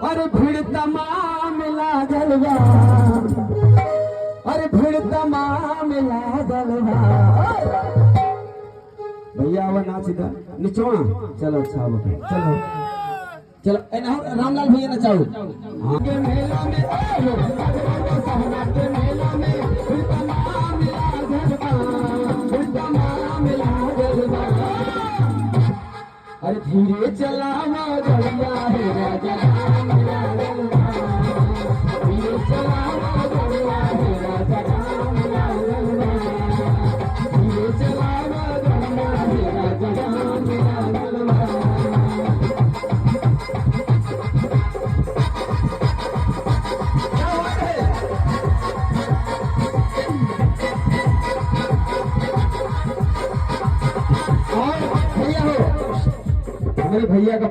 अरे भीड़ तमाम लागल बा, अरे भीड़ तमाम लागल बा। भैया वो नाच इधर निचवा। चलो अच्छा बता चलो चलो रामलाल भैया नचाओ। हाँ के मेला में आओ, सहना के मेला में भीड़ तमाम लागल बा, भीड़ तमाम लागल बा। अरे धीरे चलावा गड़िया है राजा राम लागल बा, धीरे चलावा गड़िया है राजा राम लागल बा, धीरे चलावा गड़िया है राजा राम लागल बा। और भैया हो, हमारे भैया का